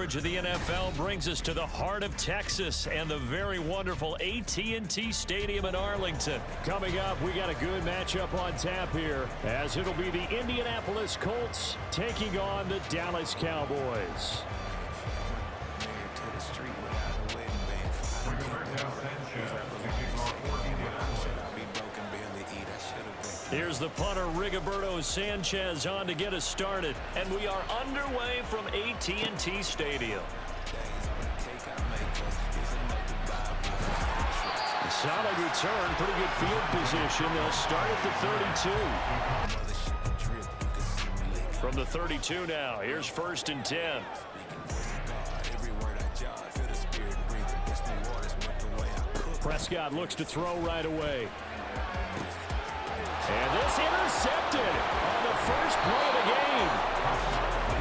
coverage of the NFL brings us to the heart of Texas and the very wonderful AT&T Stadium in Arlington. Coming up, we got a good matchup on tap here, as it'll be the Indianapolis Colts taking on the Dallas Cowboys. Here's the punter, Rigoberto Sanchez, on to get us started. And we are underway from AT&T Stadium. A solid return, pretty good field position. They'll start at the 32. From the 32 now, here's 1st and 10. Prescott looks to throw right away. And this intercepted on the first play of the game.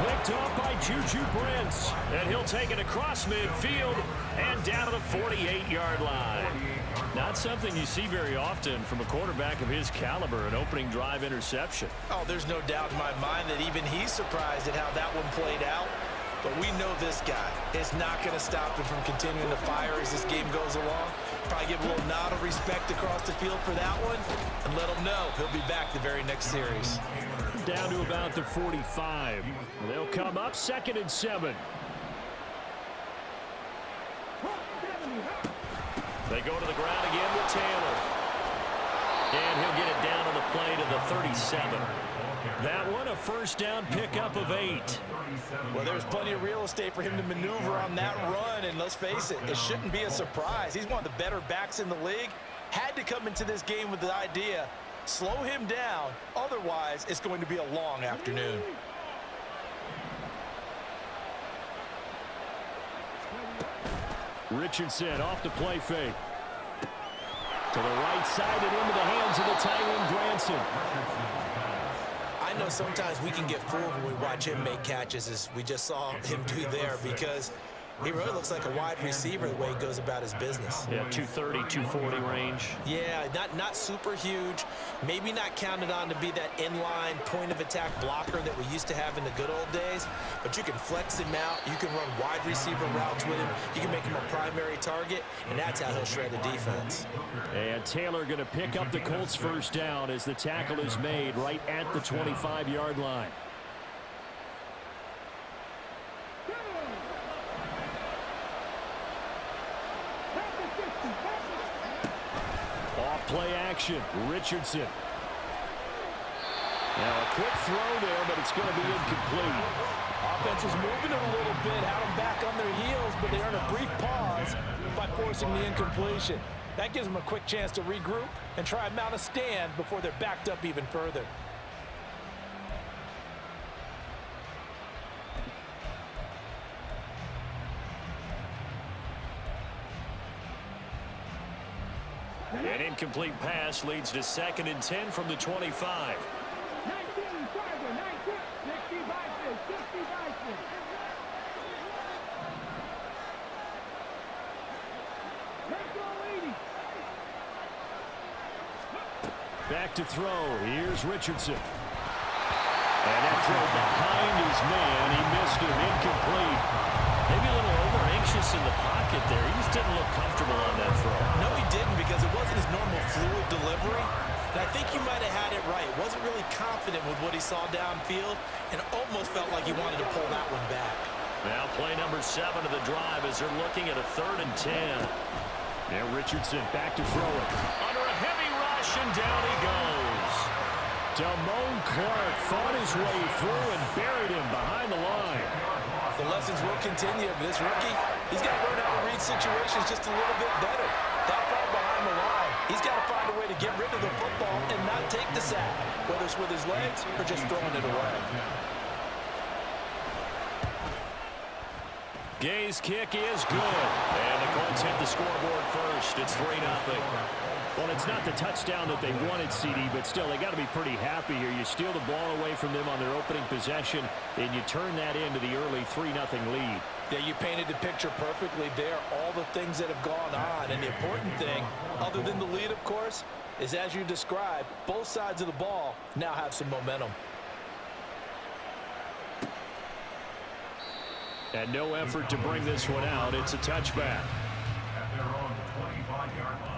Picked off by Juju Brents. And he'll take it across midfield and down to the 48-yard line. Not something you see very often from a quarterback of his caliber, an opening drive interception. Oh, there's no doubt in my mind that even he's surprised at how that one played out. But we know this guy is not going to stop him from continuing to fire as this game goes along. Probably give a little nod of respect across the field for that one and let him know he'll be back the very next series. Down to about the 45. They'll come up 2nd and 7. They go to the ground again with Taylor. And he'll get it down on the play to the 37. That one, a first down pickup of 8. Well, there's plenty of real estate for him to maneuver on that run, and let's face it, it shouldn't be a surprise. He's one of the better backs in the league. Had to come into this game with the idea, slow him down, otherwise it's going to be a long afternoon. Richardson off the play fake. To the right side and into the hands of the tight end, Granson. I know sometimes we can get fooled when we watch him make catches, as we just saw him do there, because he really looks like a wide receiver the way he goes about his business. Yeah, 230, 240 range. Yeah, not super huge. Maybe not counted on to be that inline point-of-attack blocker that we used to have in the good old days, but you can flex him out. You can run wide receiver routes with him. You can make him a primary target, and that's how he'll shred the defense. And Taylor going to pick up the Colts' first down as the tackle is made right at the 25-yard line. Play action, Richardson. Now a quick throw there, but it's going to be incomplete. Offense was moving it a little bit, had them back on their heels, but they earned a brief pause by forcing the incompletion. That gives them a quick chance to regroup and try and mount a stand before they're backed up even further. An incomplete pass leads to 2nd and 10 from the 25. Back to throw. Here's Richardson. And that throw behind his man. He missed it. Incomplete. Maybe a little over-anxious in the pocket there. He just didn't look comfortable on that throw. No, he didn't, because it wasn't his normal fluid delivery. And I think you might have had it right. Wasn't really confident with what he saw downfield and almost felt like he wanted to pull that one back. Now play number 7 of the drive as they're looking at a 3rd and 10. Now Richardson back to throw it. Under a heavy rush, and down he goes. Damone Clark fought his way through and buried him behind the line. The lessons will continue of this rookie. He's got to learn how to read situations just a little bit better. That far behind the line, he's got to find a way to get rid of the football and not take the sack, whether it's with his legs or just throwing it away. Gay's kick is good. And the Colts hit the scoreboard first. It's 3-0. Well, it's not the touchdown that they wanted, CD, but still, they got to be pretty happy here. You steal the ball away from them on their opening possession, and you turn that into the early 3-0 lead. Yeah, you painted the picture perfectly there, all the things that have gone on. And the important thing, other than the lead, of course, is as you described, both sides of the ball now have some momentum. And no effort to bring this one out. It's a touchback. At their own 25-yard line.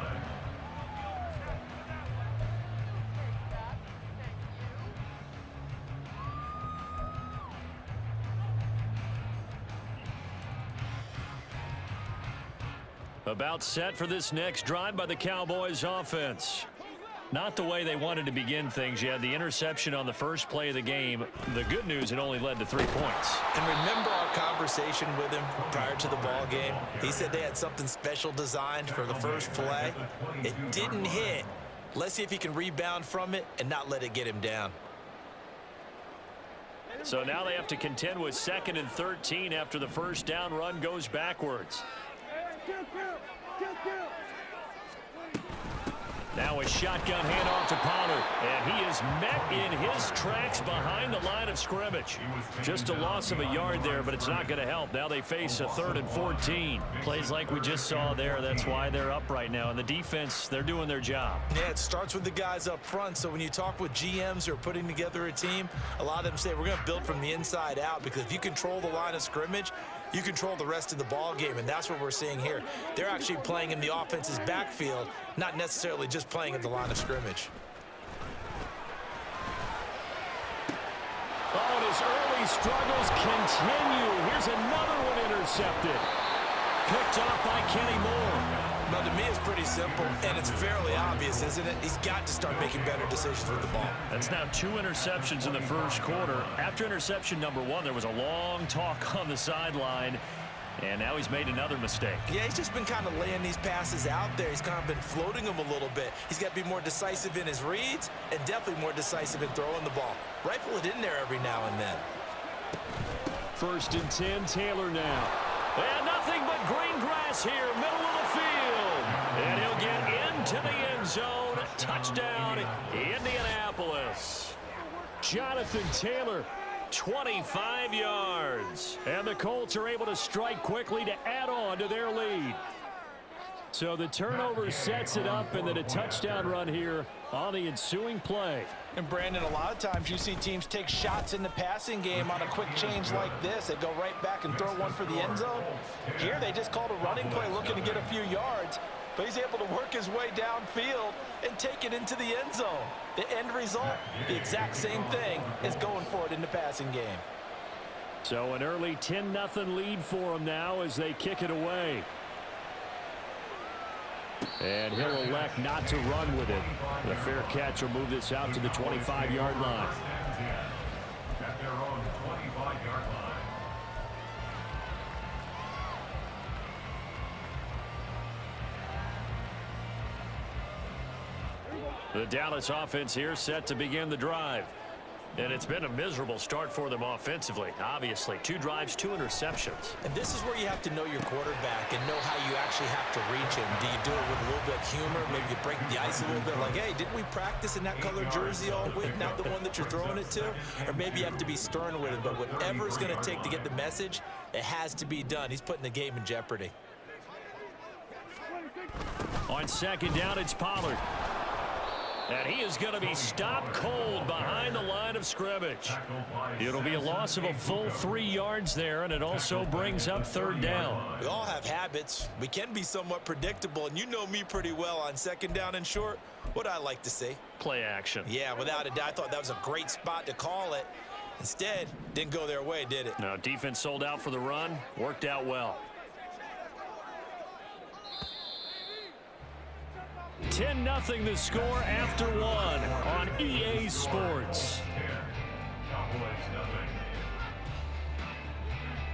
About set for this next drive by the Cowboys offense. Not the way they wanted to begin things. You had the interception on the first play of the game. The good news, it only led to 3 points. And remember our conversation with him prior to the ball game? He said they had something special designed for the first play. It didn't hit. Let's see if he can rebound from it and not let it get him down. So now they have to contend with 2nd and 13 after the first down run goes backwards. Now a shotgun handoff to Pollard, and he is met in his tracks behind the line of scrimmage. Just a loss of a yard there, but it's not going to help. Now they face a 3rd and 14. Plays like we just saw there. That's why they're up right now. And the defense, they're doing their job. Yeah, it starts with the guys up front. So when you talk with GMs who are putting together a team, a lot of them say we're going to build from the inside out, because if you control the line of scrimmage, you control the rest of the ball game, and that's what we're seeing here. They're actually playing in the offense's backfield, not necessarily just playing at the line of scrimmage. Oh, and his early struggles continue. Here's another one intercepted. Picked off by Kenny Moore. But to me, it's pretty simple, and it's fairly obvious, isn't it? He's got to start making better decisions with the ball. That's now 2 interceptions in the first quarter. After interception number 1, there was a long talk on the sideline, and now he's made another mistake. Yeah, he's just been kind of laying these passes out there. He's kind of been floating them a little bit. He's got to be more decisive in his reads and definitely more decisive in throwing the ball. Rifle it in there every now and then. 1st and 10, Taylor now. And nothing but green grass here, middle of the field. And he'll get into the end zone. Touchdown, Indianapolis. Jonathan Taylor, 25 yards. And the Colts are able to strike quickly to add on to their lead. So the turnover sets it up, and then a touchdown run here on the ensuing play. And Brandon, a lot of times you see teams take shots in the passing game on a quick change like this. They go right back and throw one for the end zone. Here they just called a running play looking to get a few yards, but he's able to work his way downfield and take it into the end zone. The end result, the exact same thing as going for it in the passing game. So an early 10-0 lead for them now as they kick it away. And he'll elect not to run with it. The fair catch will move this out to the 25-yard line. At their own 25-yard line. The Dallas offense here set to begin the drive. And it's been a miserable start for them offensively. Obviously, 2 drives, 2 interceptions. And this is where you have to know your quarterback and know how you actually have to reach him. Do you do it with a little bit of humor? Maybe you break the ice a little bit like, hey, didn't we practice in that color jersey all week? Not the one that you're throwing it to? Or maybe you have to be stern with him. But whatever it's going to take to get the message, it has to be done. He's putting the game in jeopardy. On 2nd down, it's Pollard. And he is going to be stopped cold behind the line of scrimmage. It'll be a loss of a full 3 yards there, and it also brings up 3rd down. We all have habits. We can be somewhat predictable, and you know me pretty well on 2nd down and short. What I like to see. Play action. Yeah, without a doubt, I thought that was a great spot to call it. Instead, didn't go their way, did it? Now, defense sold out for the run. Worked out well. 10-0 the score after 1 on EA Sports.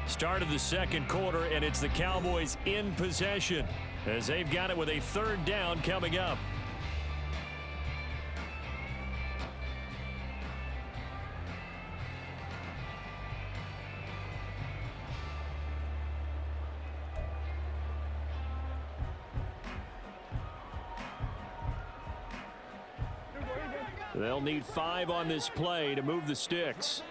Start of the 2nd quarter, and it's the Cowboys in possession as they've got it with a 3rd down coming up. They'll need 5 on this play to move the sticks.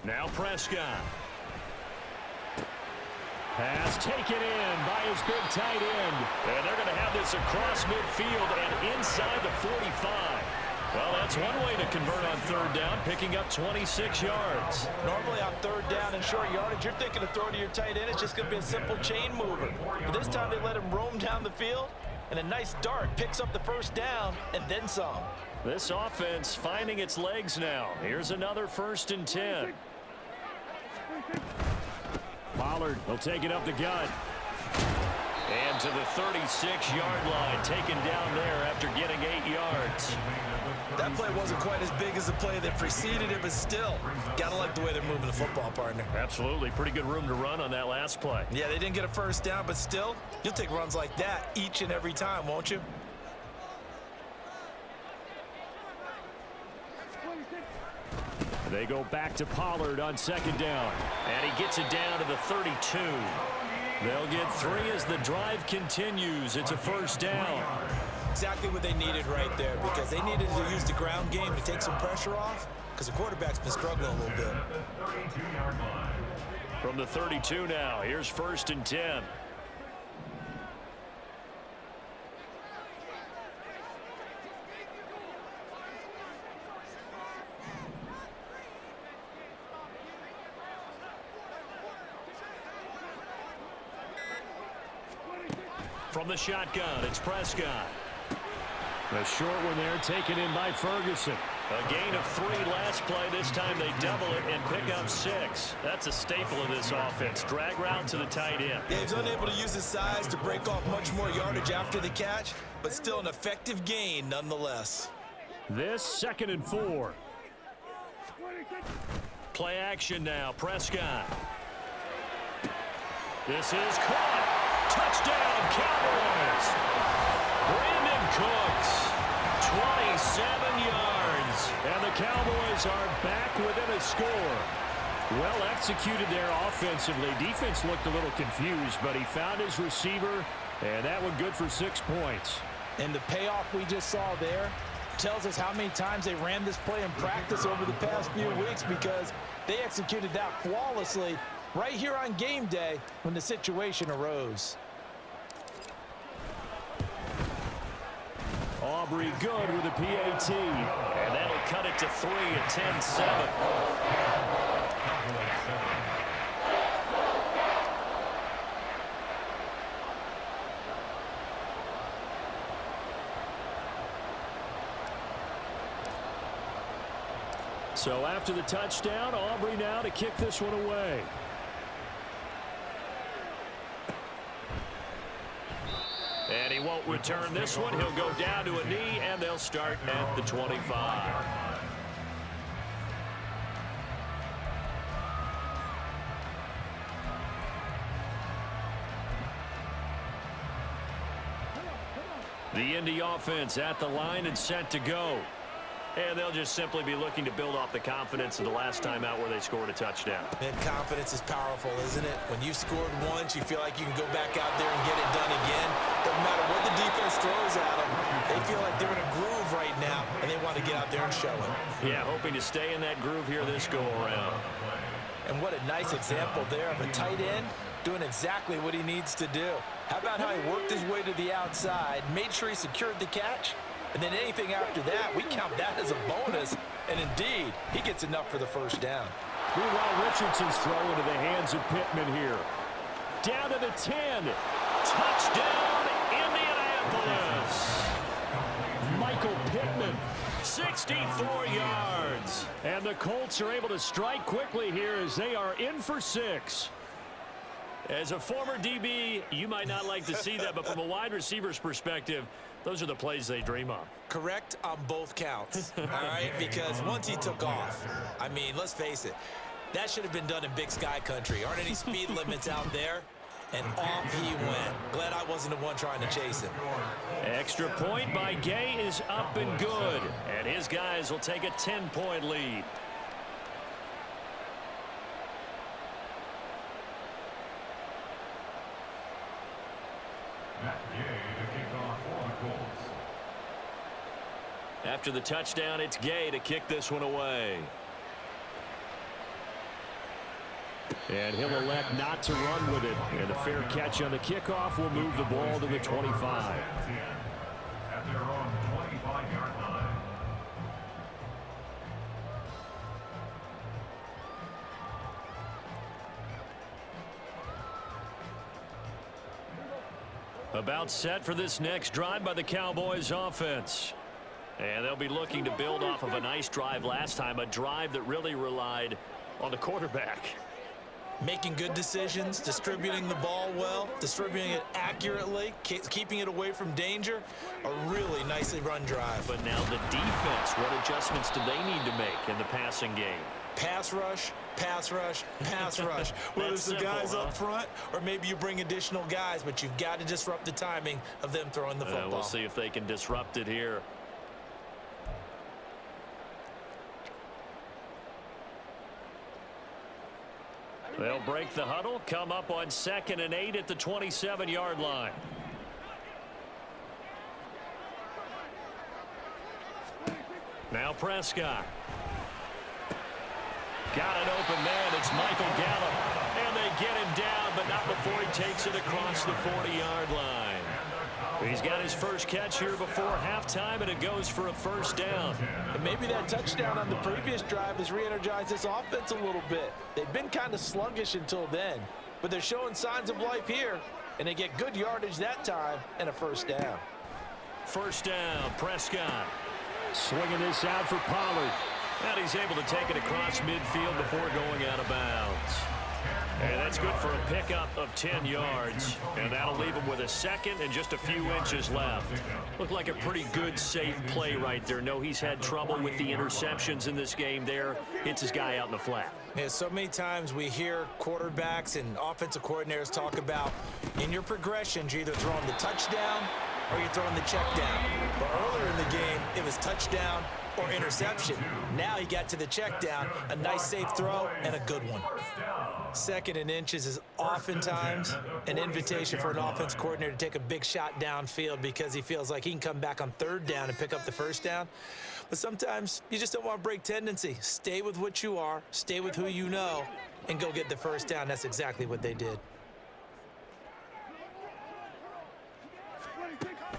Now Prescott. Pass taken in by his big tight end. And they're going to have this across midfield and inside the 45. Well, that's one way to convert on third down, picking up 26 yards. Normally on third down and short yardage, you're thinking of throwing to your tight end. It's just going to be a simple chain mover. But this time they let him roam down the field, and a nice dart picks up the first down and then some. This offense finding its legs now. Here's another 1st and 10. Pollard will take it up the gut. And to the 36-yard line, taken down there after getting 8 yards. That play wasn't quite as big as the play that preceded it, but still, gotta like the way they're moving the football, partner. Absolutely. Pretty good room to run on that last play. Yeah, they didn't get a first down, but still, you'll take runs like that each and every time, won't you? They go back to Pollard on 2nd down. And he gets it down to the 32. They'll get 3 as the drive continues. It's a 1st down. Exactly what they needed right there, because they needed to use the ground game to take some pressure off, because the quarterback's been struggling a little bit. From the 32 now, here's 1st and 10. From the shotgun, it's Prescott. A short one there, taken in by Ferguson. A gain of 3 last play. This time they double it and pick up 6. That's a staple of this offense. Drag route to the tight end. Yeah, he's unable to use his size to break off much more yardage after the catch, but still an effective gain nonetheless. This 2nd and 4. Play action now, Prescott. This is caught. Touchdown, Cowboys. Brandon Cooks, 27 yards. And the Cowboys are back within a score. Well executed there offensively. Defense looked a little confused, but he found his receiver, and that one good for 6 points. And the payoff we just saw there tells us how many times they ran this play in practice over the past few weeks, because they executed that flawlessly right here on game day when the situation arose. Aubrey good with a PAT. And that'll cut it to 3 at 10-7. So after the touchdown, Aubrey now to kick this one away. And he won't return this one. He'll go down to a knee, and they'll start at the 25. The Indy offense at the line and set to go. And they'll just simply be looking to build off the confidence of the last time out where they scored a touchdown. And confidence is powerful, isn't it? When you've scored once, you feel like you can go back out there and get it done again. Doesn't matter what the defense throws at them. They feel like they're in a groove right now, and they want to get out there and show it. Yeah, hoping to stay in that groove here this go-around. And what a nice example there of a tight end doing exactly what he needs to do. How about how he worked his way to the outside, made sure he secured the catch, and then anything after that, we count that as a bonus. And indeed, he gets enough for the first down. Meanwhile, Richardson's throw into the hands of Pittman here. Down to the 10. Touchdown, Indianapolis. Michael Pittman, 64 yards. And the Colts are able to strike quickly here as they are in for 6. As a former DB, you might not like to see that, but from a wide receiver's perspective, those are the plays they dream of. Correct on both counts, all right? Because once he took off, I mean, let's face it, that should have been done in Big Sky country. Aren't any speed limits out there? And off he went. Glad I wasn't the one trying to chase him. Extra point by Gay is up and good. And his guys will take a 10-point lead. After the touchdown, it's Gay to kick this one away. And he'll elect not to run with it. And a fair catch on the kickoff will move the ball to the 25. At their own 25-yard line. About set for this next drive by the Cowboys offense. And they'll be looking to build off of a nice drive last time, a drive that really relied on the quarterback. Making good decisions, distributing the ball well, distributing it accurately, keeping it away from danger. A really nicely run drive. But now the defense, what adjustments do they need to make in the passing game? Pass rush, pass rush, pass rush. Whether it's the guys up front or maybe you bring additional guys, but you've got to disrupt the timing of them throwing the football. We'll see if they can disrupt it here. They'll break the huddle, come up on 2nd and 8 at the 27-yard line. Now Prescott. Got an open man. It's Michael Gallup. And they get him down, but not before he takes it across the 40-yard line. He's got his first catch here before halftime, and it goes for a first down. And maybe that touchdown on the previous drive has re-energized this offense a little bit. They've been kind of sluggish until then, but they're showing signs of life here, and they get good yardage that time and a first down. First down, Prescott. Swinging this out for Pollard. And he's able to take it across midfield before going out of bounds. And that's good for a pickup of 10 yards. And that'll leave him with a second and just a few inches left. Looked like a pretty good, safe play right there. No, he's had trouble with the interceptions in this game there. Hits his guy out in the flat. Yeah, so many times we hear quarterbacks and offensive coordinators talk about in your progressions, you're either throwing the touchdown or you're throwing the check down. But earlier in the game, it was touchdown or interception. Now he got to the check down, a nice safe throw, and a good one. 2nd and inches is oftentimes an invitation for an offense coordinator to take a big shot downfield because he feels like he can come back on 3rd down and pick up the first down. But sometimes you just don't want to break tendency. Stay with what you are, stay with who you know, and go get the first down. That's exactly what they did.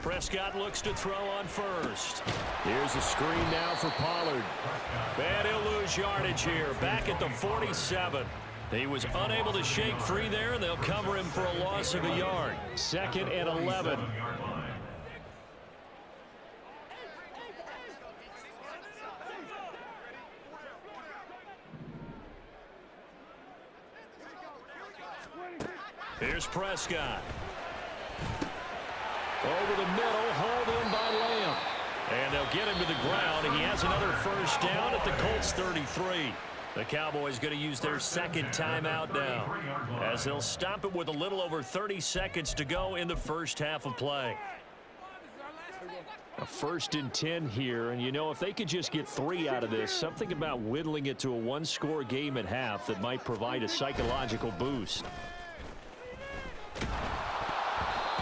Prescott looks to throw on first. Here's a screen now for Pollard. And he'll lose yardage here, back at the 47. He was unable to shake free there, and they'll cover him for a loss of a yard. 2nd and 11. Here's Prescott. Over the middle, hauled in by Lamb. And they'll get him to the ground. He has another first down at the Colts 33. The Cowboys going to use their 2nd timeout now, as they'll stop it with a little over 30 seconds to go in the first half of play. A 1st and 10 here, and you know, if they could just get 3 out of this, something about whittling it to a 1-score game at half that might provide a psychological boost.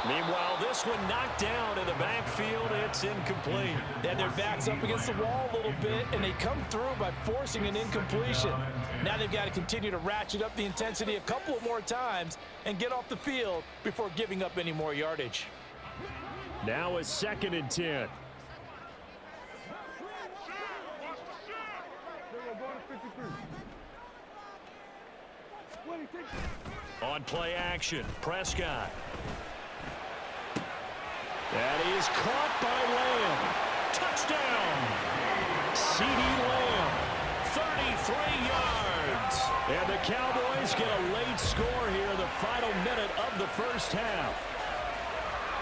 Meanwhile, this one knocked down in the backfield. It's incomplete. They had their backs up against the wall a little bit, and they come through by forcing an incompletion. Now they've got to continue to ratchet up the intensity a couple of more times and get off the field before giving up any more yardage. Now a 2nd and 10. On play action, Prescott. That is caught by Lamb. Touchdown! C.D. Lamb, 33 yards. And the Cowboys get a late score here in the final minute of the first half.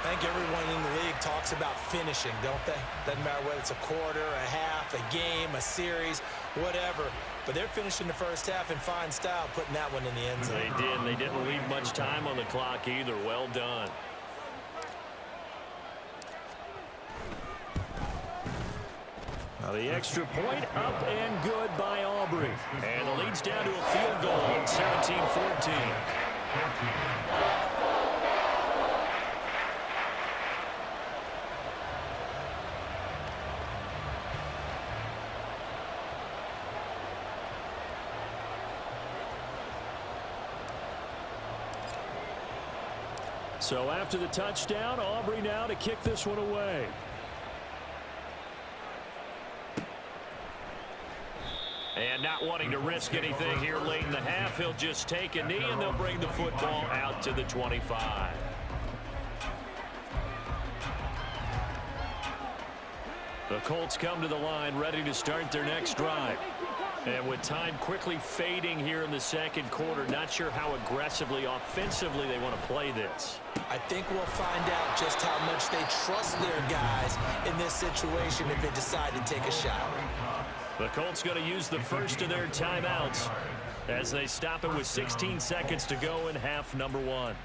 I think everyone in the league talks about finishing, don't they? Doesn't matter whether it's a quarter, a half, a game, a series, whatever. But they're finishing the first half in fine style, putting that one in the end zone. They did, and they didn't leave much time on the clock either. Well done. Now the extra point up and good by Aubrey. And the lead's down to a field goal, 17-14. So after the touchdown, Aubrey now to kick this one away. And not wanting to risk anything here late in the half, he'll just take a knee, and they'll bring the football out to the 25. The Colts come to the line ready to start their next drive. And with time quickly fading here in the second quarter, not sure how aggressively, offensively they want to play this. I think we'll find out just how much they trust their guys in this situation if they decide to take a shot. The Colts going to use the first of their timeouts as they stop it with 16 seconds to go in half number one.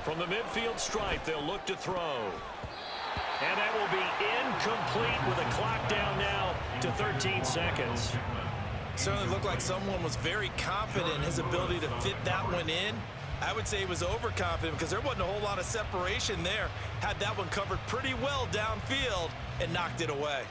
From the midfield stripe, they'll look to throw. And that will be incomplete with a clock down now to 13 seconds. Certainly looked like someone was very confident in his ability to fit that one in. I would say he was overconfident because there wasn't a whole lot of separation there. Had that one covered pretty well downfield and knocked it away.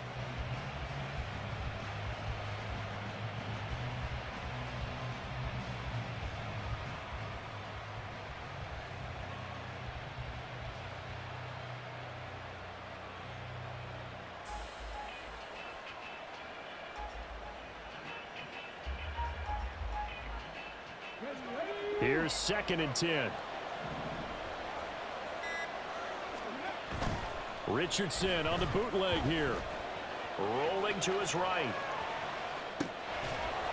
Here's 2nd and 10. Richardson on the bootleg here. Rolling to his right.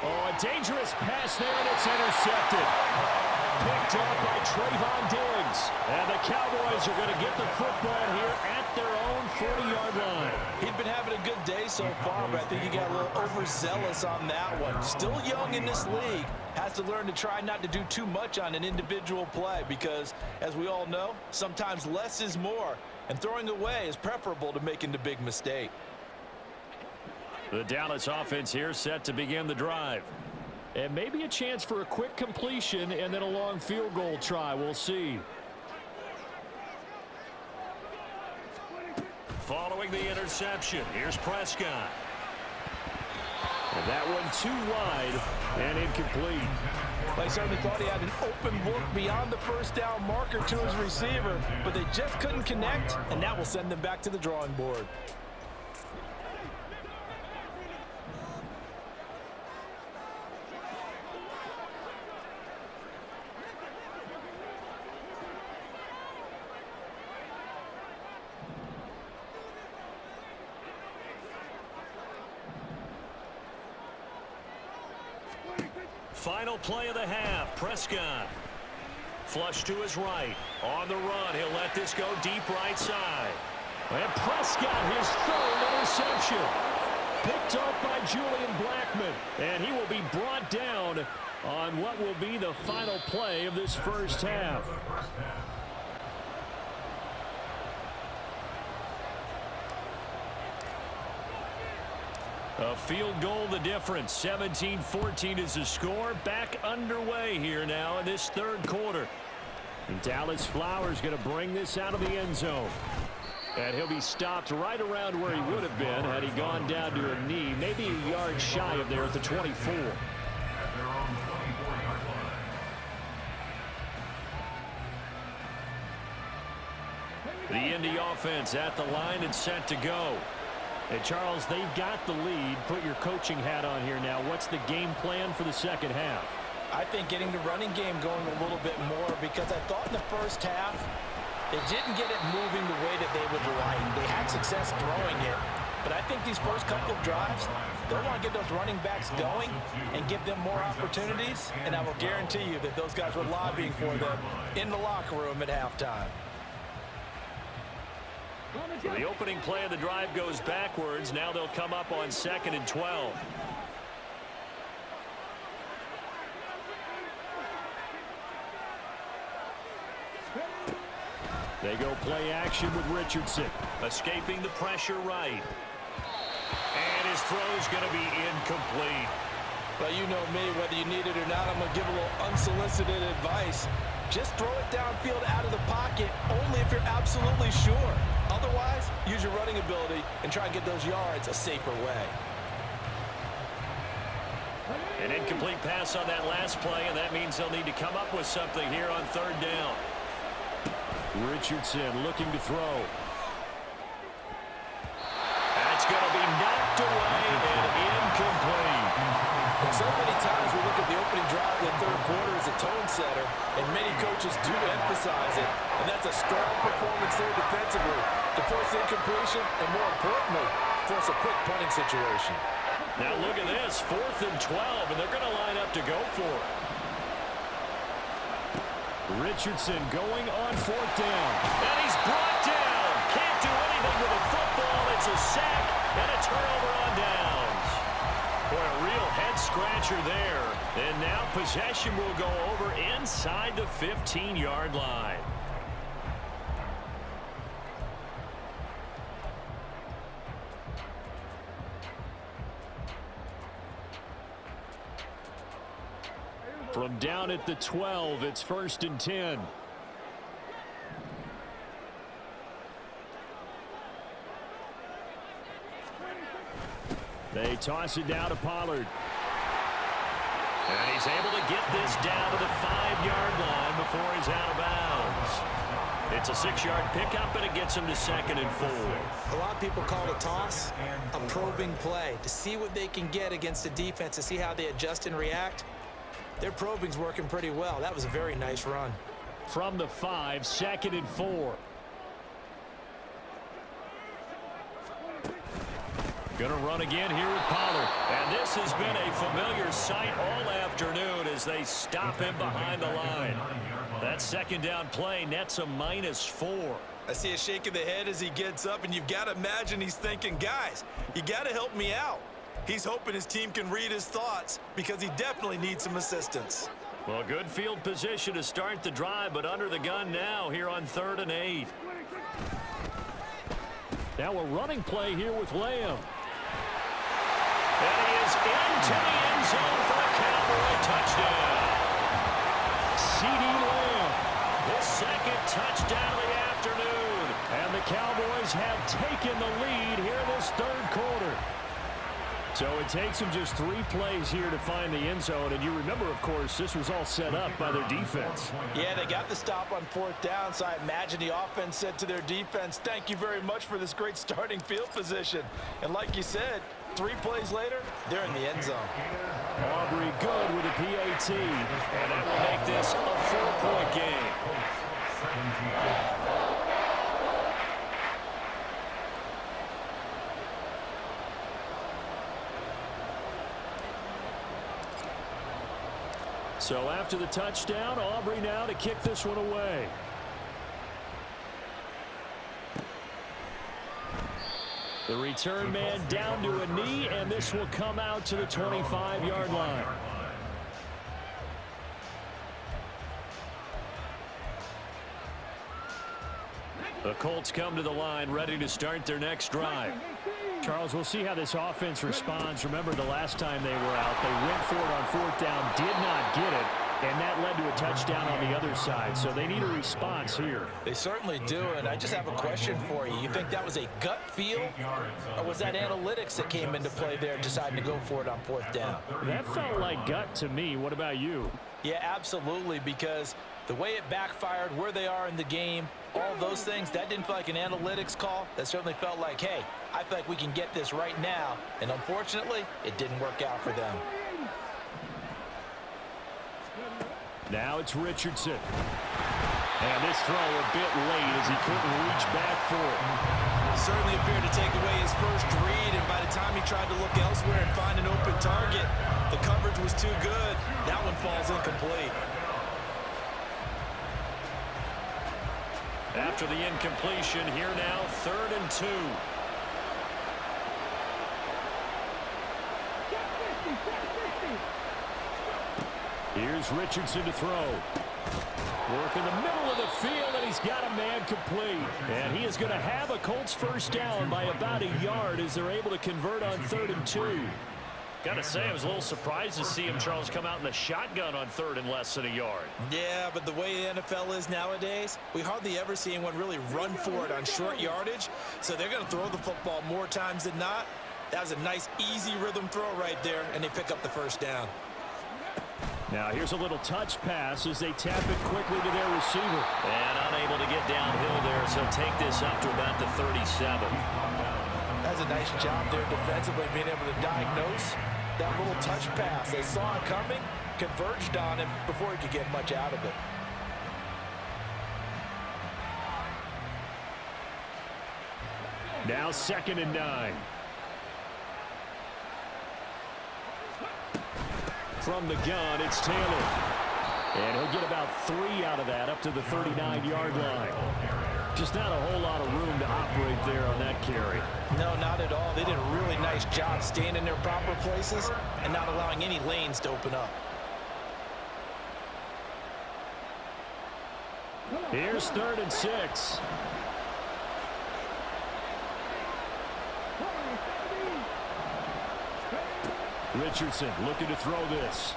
Oh, a dangerous pass there, and it's intercepted. Picked up by Trayvon Diggs. And the Cowboys are going to get the football here at their own 40-yard line. He'd been having a good day so far, but I think he got a little overzealous on that one. Still young in this league. Has to learn to try not to do too much on an individual play because, as we all know, sometimes less is more. And throwing away is preferable to making the big mistake. The Dallas offense here set to begin the drive. And maybe a chance for a quick completion and then a long field goal try. We'll see. Following the interception, here's Prescott. And that one too wide and incomplete. They certainly thought he had an open look beyond the first down marker to his receiver, but they just couldn't connect, and that will send them back to the drawing board. Final play of the half. Prescott. Flush to his right. On the run. He'll let this go deep right side. And Prescott, his 3rd interception. Picked up by Julian Blackmon. And he will be brought down on what will be the final play of this first half. A field goal the difference. 17-14 is the score. Back underway here now in this 3rd quarter. And Dallas Flowers going to bring this out of the end zone. And he'll be stopped right around where he would have been had he gone down to a knee. Maybe a yard shy of there at the 24. The Indy offense at the line and set to go. And Charles, they've got the lead. Put your coaching hat on here now. What's the game plan for the second half? I think getting the running game going a little bit more because I thought in the first half they didn't get it moving the way that they would like. They had success throwing it, but I think these first couple of drives, they'll want to get those running backs going and give them more opportunities, and I will guarantee you that those guys were lobbying for them in the locker room at halftime. So the opening play of the drive goes backwards. Now they'll come up on 2nd and 12. They go play action with Richardson. Escaping the pressure right. And his throw's going to be incomplete. Well, you know me, whether you need it or not, I'm going to give a little unsolicited advice. Just throw it downfield out of the pocket only if you're absolutely sure. Otherwise, use your running ability and try and get those yards a safer way. An incomplete pass on that last play, and that means they'll need to come up with something here on 3rd down. Richardson looking to throw. That's going to be knocked away and incomplete. And so many times we look at the opening drive of the third quarter as a tone setter, and many coaches do emphasize it, and that's a strong performance there defensively to force incompletion and, more importantly, force a quick punting situation. Now look at this, 4th and 12, and they're going to line up to go for it. Richardson going on 4th down. And he's brought down. Can't do anything with a football. It's a sack and a turnover on downs. Boy, a real head-scratcher there. And now possession will go over inside the 15-yard line. From down at the 12, it's 1st and 10. They toss it down to Pollard. And he's able to get this down to the 5-yard line before he's out of bounds. It's a 6-yard pickup, and it gets him to 2nd and 4. A lot of people call it a toss, a probing play, to see what they can get against the defense, to see how they adjust and react. Their probing's working pretty well. That was a very nice run. From the 5, 2nd and 4. Going to run again here with Pollard. And this has been a familiar sight all afternoon as they stop him behind the line. That 2nd down play nets a -4. I see a shake of the head as he gets up, and you've got to imagine he's thinking, guys, you got to help me out. He's hoping his team can read his thoughts because he definitely needs some assistance. Well, good field position to start the drive, but under the gun now here on 3rd and 8. Now a running play here with Lamb. And he is into the end zone for a Cowboy touchdown. CeeDee Lamb. His 2nd touchdown of the afternoon. And the Cowboys have taken the lead here in this 3rd quarter. So it takes them just 3 plays here to find the end zone. And you remember, of course, this was all set up by their defense. Yeah, they got the stop on 4th down, so I imagine the offense said to their defense, thank you very much for this great starting field position. And like you said, 3 plays later, they're in the end zone. Aubrey good with a PAT. And that will make this a 4-point game. So after the touchdown, Aubrey now to kick this one away. The return man down to a knee, and this will come out to the 25-yard line. The Colts come to the line ready to start their next drive. Charles, we'll see how this offense responds. Remember, the last time they were out, they went for it on 4th down, did not get it, and that led to a touchdown on the other side. So they need a response here. They certainly do, and I just have a question for you. You think that was a gut feel, or was that analytics that came into play there deciding to go for it on 4th down? That felt like gut to me. What about you? Yeah, absolutely, because the way it backfired, where they are in the game, all those things, that didn't feel like an analytics call. That certainly felt like, hey, I feel like we can get this right now. And unfortunately, it didn't work out for them. Now it's Richardson. And this throw a bit late as he couldn't reach back for it. Certainly appeared to take away his first read, and by the time he tried to look elsewhere and find an open target, the coverage was too good. That one falls incomplete. After the incompletion, here now, 3rd and 2. Here's Richardson to throw. Work in the middle of the field, and he's got a man complete. And he is going to have a Colts 1st down by about a yard as they're able to convert on 3rd and 2. Got to say, I was a little surprised to see him, Charles, come out in the shotgun on 3rd and less than a yard. Yeah, but the way the NFL is nowadays, we hardly ever see anyone really run for it on short yardage. So they're going to throw the football more times than not. That was a nice, easy rhythm throw right there, and they pick up the 1st down. Now here's a little touch pass as they tap it quickly to their receiver. And unable to get downhill there, so take this up to about the 37. That's a nice job there defensively, being able to diagnose that little touch pass. They saw it coming, converged on him before he could get much out of it. Now 2nd and 9. From the gun, it's Taylor. And he'll get about 3 out of that up to the 39-yard line. Just not a whole lot of room to operate there on that carry. No, not at all. They did a really nice job staying in their proper places and not allowing any lanes to open up. Here's 3rd and 6. Richardson looking to throw this.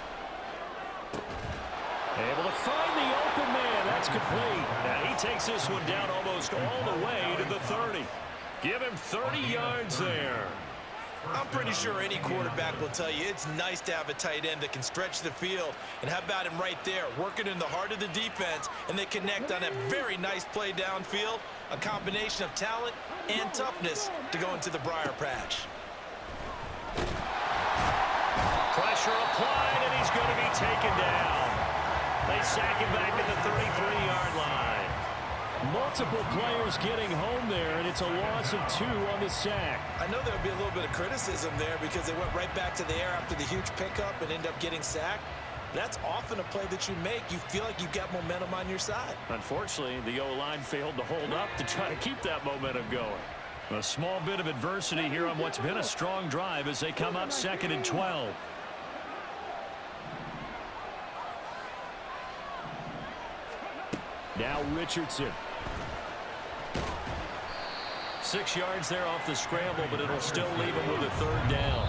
Able to find the open man. That's complete. And he takes this one down almost all the way to the 30. Give him 30 yards there. I'm pretty sure any quarterback will tell you it's nice to have a tight end that can stretch the field. And how about him right there, working in the heart of the defense, and they connect on a very nice play downfield, a combination of talent and toughness to go into the briar patch. Pressure applied, and he's going to be taken down. They sack him back at the 33-yard line. Multiple players getting home there, and it's a loss of 2 on the sack. I know there would be a little bit of criticism there because they went right back to the air after the huge pickup and end up getting sacked. That's often a play that you make. You feel like you've got momentum on your side. Unfortunately, the O-line failed to hold up to try to keep that momentum going. A small bit of adversity here on what's been a strong drive as they come up 2nd and 12. Now Richardson. 6 yards there off the scramble, but it'll still leave him with a 3rd down.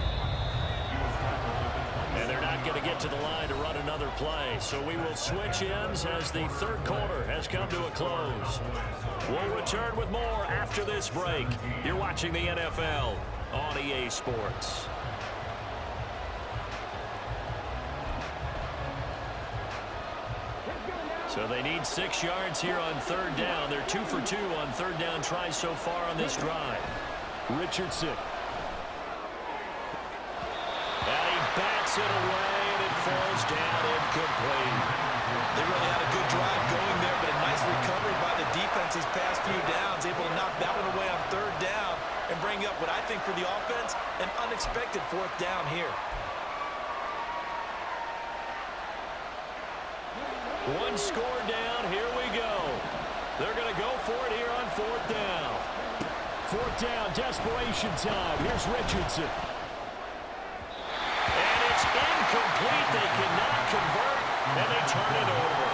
And they're not going to get to the line to run another play, so we will switch ends as the 3rd quarter has come to a close. We'll return with more after this break. You're watching the NFL on EA Sports. So they need 6 yards here on 3rd down. They're 2 for 2 on 3rd down tries so far on this drive. Richardson. And he bats it away, and it falls down incomplete. They really had a good drive going there, but a nice recovery by the defense these past few downs, able to knock that one away on 3rd down and bring up what I think for the offense, an unexpected 4th down here. One score down, here we go. They're going to go for it here on 4th down. 4th down, desperation time. Here's Richardson. And it's incomplete. They cannot convert, and they turn it over.